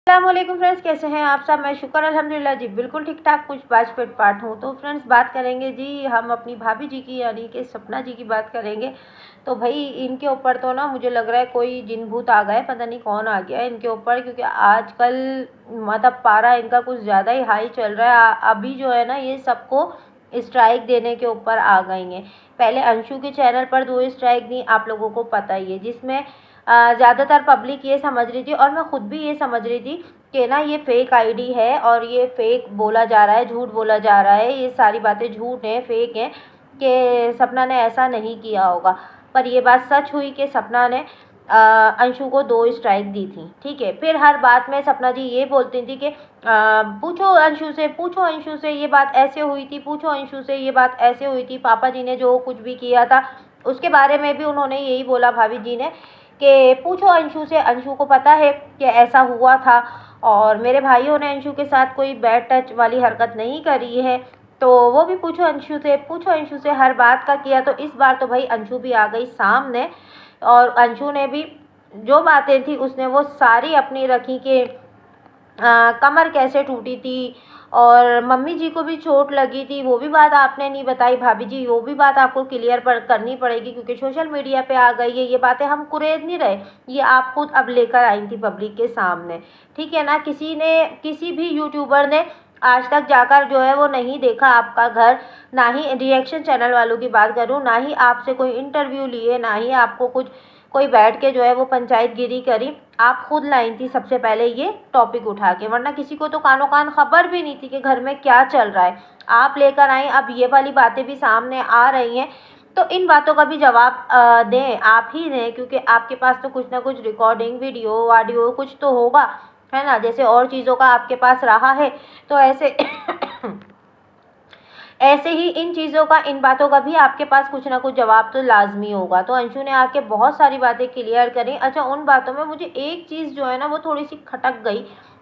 अस्सलामुअलैकुम फ्रेंड्स, कैसे हैं आप सब। मैं शुक्र अल्हम्दुलिल्लाह जी बिल्कुल ठीक ठाक, कुछ बाज फिट पाट हूँ। तो फ्रेंड्स बात करेंगे जी हम अपनी भाभी जी की, यानी कि सपना जी की बात करेंगे। तो भाई इनके ऊपर तो ना मुझे लग रहा है कोई जिन भूत आ गए, पता नहीं कौन आ गया है इनके ऊपर, क्योंकि आजकल मतलब पारा इनका कुछ ज़्यादा ही हाई चल रहा है। अभी जो है ना ये सबको स्ट्राइक देने के ऊपर आ गई हैं। पहले अंशु के चैनल पर 2 स्ट्राइक दी, आप लोगों को पता ही है, जिसमें ज़्यादातर पब्लिक ये समझ रही थी और मैं खुद भी ये समझ रही थी कि ना ये फेक आईडी है और ये फेक बोला जा रहा है, झूठ बोला जा रहा है, ये सारी बातें झूठ हैं, फेक हैं, कि सपना ने ऐसा नहीं किया होगा। पर ये बात सच हुई कि सपना ने अंशु को 2 स्ट्राइक दी थी। ठीक है, फिर हर बात में सपना जी ये बोलती थी कि पूछो अंशु से ये बात ऐसे हुई थी, पूछो अंशु से ये बात ऐसे हुई थी। पापा जी ने जो कुछ भी किया था उसके बारे में भी उन्होंने यही बोला, भाभी जी ने, कि पूछो अंशु से, अंशु को पता है कि ऐसा हुआ था और मेरे भाइयों ने अंशु के साथ कोई बैड टच वाली हरकत नहीं करी है, तो वो भी पूछो अंशु से हर बात का किया। तो इस बार तो भाई अंशु भी आ गई सामने और अंशु ने भी जो बातें थी उसने वो सारी अपनी रखी कि कमर कैसे टूटी थी और मम्मी जी को भी चोट लगी थी, वो भी बात आपने नहीं बताई भाभी जी, वो भी बात आपको क्लियर पर करनी पड़ेगी, क्योंकि सोशल मीडिया पे आ गई है ये बातें, हम कुरेद नहीं रहे, ये आप खुद अब लेकर आई थी पब्लिक के सामने। ठीक है ना, किसी भी यूट्यूबर ने आज तक जाकर जो है वो नहीं देखा आपका घर, ना ही रिएक्शन चैनल वालों की बात करूँ, ना ही आपसे कोई इंटरव्यू लिए, ना ही आपको कुछ कोई बैठ के जो है वो पंचायतगिरी करी। आप खुद लाई थी सबसे पहले ये टॉपिक उठा के, वरना किसी को तो कानो कान खबर भी नहीं थी कि घर में क्या चल रहा है। आप लेकर आई, अब ये वाली बातें भी सामने आ रही हैं, तो इन बातों का भी जवाब दें, आप ही दें, क्योंकि आपके पास तो कुछ ना कुछ रिकॉर्डिंग वीडियो ऑडियो कुछ तो होगा, है ना। जैसे और चीज़ों का आपके पास रहा है, तो ऐसे ऐसे ही इन चीज़ों का, इन बातों का भी आपके पास कुछ ना कुछ जवाब तो लाजमी होगा। तो अंशु ने आके बहुत सारी बातें क्लियर करी। अच्छा, उन बातों में मुझे एक चीज़ जो है ना वो थोड़ी सी खटक गई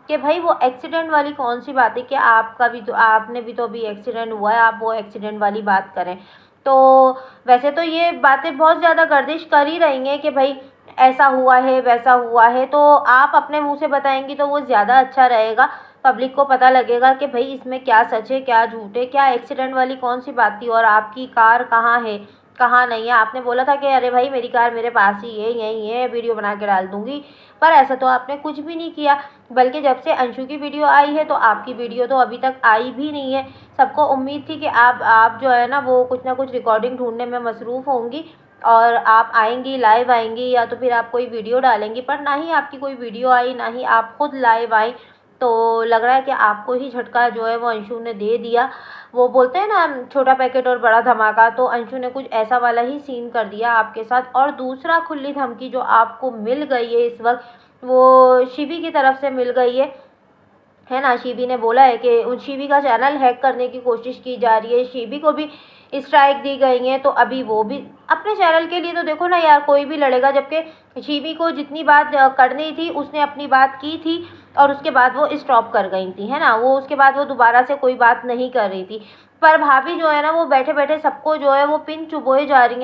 कि भाई वो एक्सीडेंट वाली कौन सी बात है, कि आपका भी तो, आपने भी तो अभी एक्सीडेंट हुआ है, आप वो एक्सीडेंट वाली बात करें। तो वैसे तो ये बातें बहुत ज़्यादा गर्दिश कर ही रही हैं कि भाई ऐसा हुआ है वैसा हुआ है, तो आप अपने मुंह से बताएंगी तो वो ज़्यादा अच्छा रहेगा, पब्लिक को पता लगेगा कि भाई इसमें क्या सच है क्या झूठ है, क्या एक्सीडेंट वाली कौन सी बात थी और आपकी कार कहाँ है कहाँ नहीं है। आपने बोला था कि अरे भाई मेरी कार मेरे पास ही है, यहीं है, वीडियो बना के डाल दूँगी, पर ऐसा तो आपने कुछ भी नहीं किया। बल्कि जब से अंशु की वीडियो आई है तो आपकी वीडियो तो अभी तक आई भी नहीं है। सबको उम्मीद थी कि आप जो है ना वो कुछ ना कुछ रिकॉर्डिंग ढूंढने में मसरूफ़ होंगी और आप आएंगी, लाइव आएंगी, या तो फिर आप कोई वीडियो डालेंगी, पर ना ही आपकी कोई वीडियो आई, ना ही आप खुद लाइव आई। तो लग रहा है कि आपको ही झटका जो है वो अंशु ने दे दिया। वो बोलते हैं ना छोटा पैकेट और बड़ा धमाका, तो अंशु ने कुछ ऐसा वाला ही सीन कर दिया आपके साथ। और दूसरा खुली धमकी जो आपको मिल गई है इस वक्त, वो शिवी की तरफ से मिल गई है ना। शिवी ने बोला है कि उन शिवी का चैनल हैक करने की कोशिश की जा रही है, शिवी को भी स्ट्राइक दी गई हैं। तो अभी वो भी अपने चैनल के लिए, तो देखो ना यार, कोई भी लड़ेगा, जबकि शिवी को जितनी बात करनी थी उसने अपनी बात की थी और उसके बाद वो स्टॉप कर गई थी, है ना। वो उसके बाद वो दोबारा से कोई बात नहीं कर रही थी। पर भाभी जो है ना वो बैठे बैठे सबको जो है वो पिन चुभोए जा रही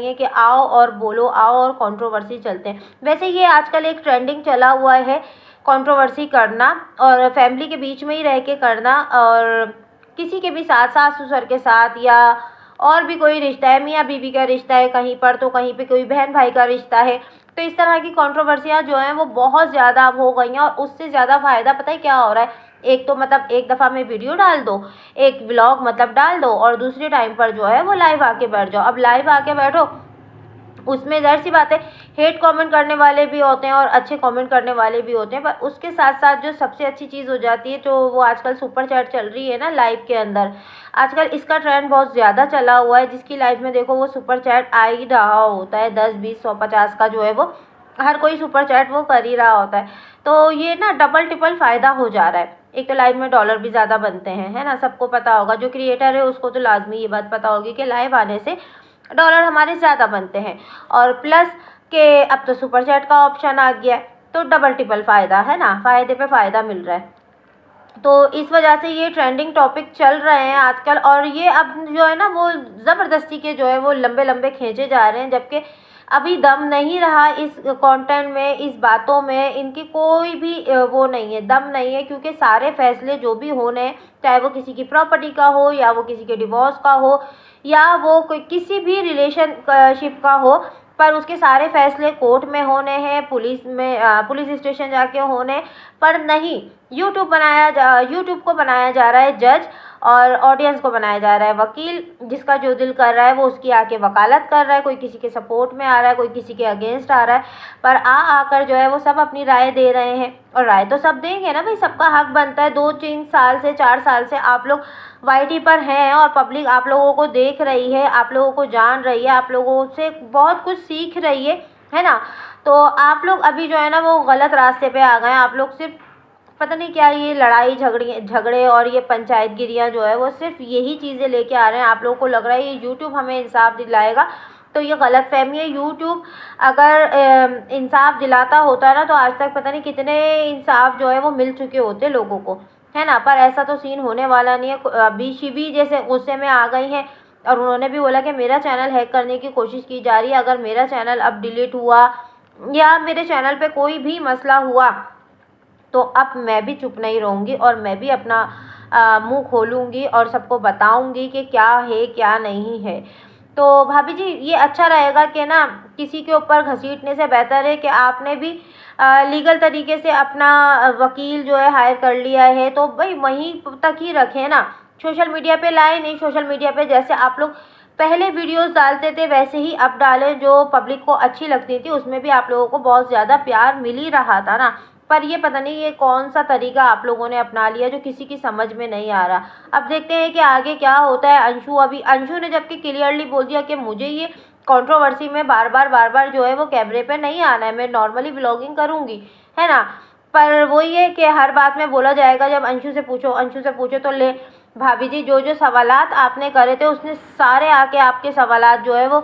हैं कि आओ और बोलो, आओ और कंट्रोवर्सी चलते हैं। वैसे ये आजकल एक ट्रेंडिंग चला हुआ है, कंट्रोवर्सी करना, और फैमिली के बीच में ही रह के करना, और किसी के भी साथ, सास ससुर के साथ, या और भी कोई रिश्ता है, मियाँ बीवी का रिश्ता है कहीं पर, तो कहीं पे कोई बहन भाई का रिश्ता है। तो इस तरह की कंट्रोवर्सियाँ जो हैं वो बहुत ज़्यादा अब हो गई हैं, और उससे ज़्यादा फ़ायदा पता है क्या हो रहा है। एक तो मतलब एक दफ़ा में वीडियो डाल दो, एक व्लॉग मतलब डाल दो, और दूसरे टाइम पर जो है वो लाइव आके बैठ जाओ। अब लाइव आके बैठो, उसमें ज़ाहिर सी बात है हेट कमेंट करने वाले भी होते हैं और अच्छे कमेंट करने वाले भी होते हैं, पर उसके साथ साथ जो सबसे अच्छी चीज़ हो जाती है, तो वो आजकल सुपर चैट चल रही है ना लाइव के अंदर। आजकल इसका ट्रेंड बहुत ज़्यादा चला हुआ है, जिसकी लाइफ में देखो वो सुपर चैट आ ही रहा होता है, 10 20 100 50 का जो है वो हर कोई सुपर चैट वो कर ही रहा होता है। तो ये ना डबल टिपल फ़ायदा हो जा रहा है। एक तो लाइव में डॉलर भी ज़्यादा बनते हैं, है ना, सबको पता होगा, जो क्रिएटर है उसको तो लाजमी ये बात पता होगी कि लाइव आने से डॉलर हमारे ज़्यादा बनते हैं, और प्लस के अब तो सुपर चैट का ऑप्शन आ गया है, तो डबल टिपल फ़ायदा है ना, फ़ायदे पे फ़ायदा मिल रहा है। तो इस वजह से ये ट्रेंडिंग टॉपिक चल रहे हैं आजकल, और ये अब जो है ना वो ज़बरदस्ती के जो है वो लंबे लंबे खींचे जा रहे हैं, जबकि अभी दम नहीं रहा इस कंटेंट में, इस बातों में इनकी कोई भी वो नहीं है, दम नहीं है, क्योंकि सारे फैसले जो भी होने हैं, चाहे वो किसी की प्रॉपर्टी का हो या वो किसी के डिवोर्स का हो या वो कोई किसी भी रिलेशनशिप का हो, पर उसके सारे फैसले कोर्ट में होने हैं, पुलिस स्टेशन जाके होने, पर नहीं, यूट्यूब को बनाया जा रहा है जज और ऑडियंस को बनाया जा रहा है वकील। जिसका जो दिल कर रहा है वो उसकी आके वकालत कर रहा है, कोई किसी के सपोर्ट में आ रहा है, कोई किसी के अगेंस्ट आ रहा है, पर आकर जो है वो सब अपनी राय दे रहे हैं। और राय तो सब देंगे ना भाई, सबका हक बनता है। 2-3 साल से 4 साल से आप लोग वाईटी पर हैं और पब्लिक आप लोगों को देख रही है, आप लोगों को जान रही है, आप लोगों से बहुत कुछ सीख रही है ना। तो आप लोग अभी जो है ना वो गलत रास्ते पे आ गए हैं। आप लोग सिर्फ पता नहीं क्या ये लड़ाई झगड़े और ये पंचायतगिरियाँ जो है वो सिर्फ यही चीज़ें लेके आ रहे हैं। आप लोगों को लग रहा है ये यूट्यूब हमें इंसाफ दिलाएगा, तो ये गलत फहमी है। यूट्यूब अगर इंसाफ दिलाता होता ना तो आज तक पता नहीं कितने इंसाफ जो है वो मिल चुके होते लोगों को, है ना। पर ऐसा तो सीन होने वाला नहीं है। अभी शिवी जैसे गुस्से में आ गई हैं और उन्होंने भी बोला कि मेरा चैनल हैक करने की कोशिश की जा रही है, अगर मेरा चैनल अब डिलीट हुआ या मेरे चैनल पे कोई भी मसला हुआ तो अब मैं भी चुप नहीं रहूँगी और मैं भी अपना मुंह खोलूँगी और सबको बताऊँगी कि क्या है क्या नहीं है। तो भाभी जी ये अच्छा रहेगा कि ना किसी के ऊपर घसीटने से बेहतर है कि आपने भी लीगल तरीके से अपना वकील जो है हायर कर लिया है तो भाई वहीं तक ही रखें ना, सोशल मीडिया पे लाए नहीं। सोशल मीडिया पे जैसे आप लोग पहले वीडियोस डालते थे वैसे ही अब डालें, जो पब्लिक को अच्छी लगती थी उसमें भी आप लोगों को बहुत ज़्यादा प्यार मिल ही रहा था ना। पर ये पता नहीं ये कौन सा तरीका आप लोगों ने अपना लिया जो किसी की समझ में नहीं आ रहा। अब देखते हैं कि आगे क्या होता है। अंशु ने जबकि क्लियरली बोल दिया कि मुझे ये कंट्रोवर्सी में बार बार जो है वो कैमरे पे नहीं आना है, मैं नॉर्मली व्लॉगिंग करूँगी, है ना। पर वही है कि हर बात में बोला जाएगा जब अंशु से पूछो तो ले भाभी जी जो जो सवालात आपने करे थे उसने सारे आके आपके सवालात जो है वो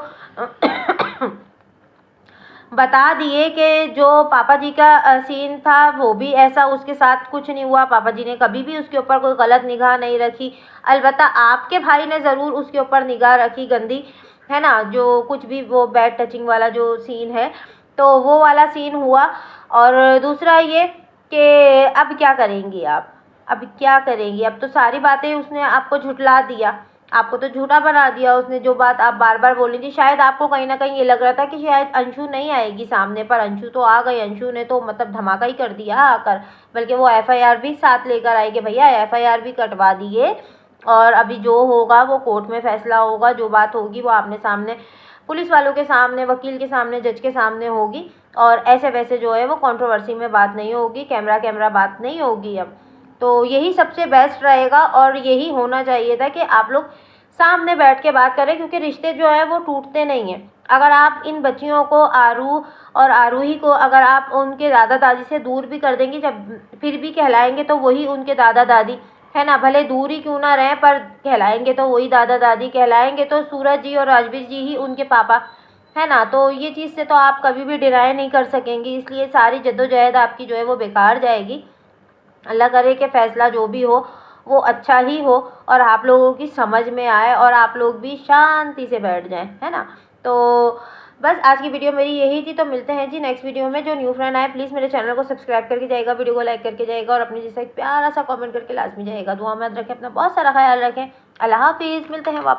बता दिए कि जो पापा जी का सीन था वो भी ऐसा, उसके साथ कुछ नहीं हुआ, पापा जी ने कभी भी उसके ऊपर कोई गलत निगाह नहीं रखी। अलबत्ता आपके भाई ने ज़रूर उसके ऊपर निगाह रखी गंदी, है ना, जो कुछ भी वो बैड टचिंग वाला जो सीन है तो वो वाला सीन हुआ। और दूसरा ये कि अब क्या करेंगी आप, अब क्या करेंगी, अब तो सारी बातें उसने आपको झुठला दिया, आपको तो झूठा बना दिया उसने। जो बात आप बार बार बोल रही थी, शायद आपको कहीं ना कहीं ये लग रहा था कि शायद अंशु नहीं आएगी सामने, पर अंशु तो आ गई। अंशु ने तो मतलब धमाका ही कर दिया आकर, बल्कि वो एफआईआर भी साथ लेकर आई कि भैया एफआईआर भी कटवा दिए और अभी जो होगा वो कोर्ट में फैसला होगा, जो बात होगी वो आपने सामने पुलिस वालों के सामने, वकील के सामने, जज के सामने होगी और ऐसे वैसे जो है वो कंट्रोवर्सी में बात नहीं होगी, कैमरा बात नहीं होगी। अब तो यही सबसे बेस्ट रहेगा और यही होना चाहिए था कि आप लोग सामने बैठ के बात करें, क्योंकि रिश्ते जो है वो टूटते नहीं हैं। अगर आप इन बच्चियों को आरूही को अगर आप उनके दादा दादी से दूर भी कर देंगी, जब फिर भी कहलाएंगे तो वही उनके दादा दादी, है ना। भले दूर ही क्यों ना रहें पर कहलाएंगे तो वही दादा दादी, कहलाएंगे तो सूरज जी और राजवीर जी ही उनके पापा, है ना। तो ये चीज़ से तो आप कभी भी डिनाई नहीं कर सकेंगी, इसलिए सारी जद्दोजहद आपकी जो है वो बेकार जाएगी। अल्लाह करे कि फ़ैसला जो भी हो वो अच्छा ही हो और आप लोगों की समझ में आए और आप लोग भी शांति से बैठ जाएं, है ना। तो बस आज की वीडियो मेरी यही थी। तो मिलते हैं जी नेक्स्ट वीडियो में। जो न्यू फ्रेंड आए प्लीज़ मेरे चैनल को सब्सक्राइब करके जाएगा, वीडियो को लाइक करके जाएगा और अपनी जैसा एक प्यारा सा कमेंट करके लाजमी जाएगा। दुआ में रखें, अपना बहुत सारा ख्याल रखें। अल्लाह हाफिज़, मिलते हैं वापस।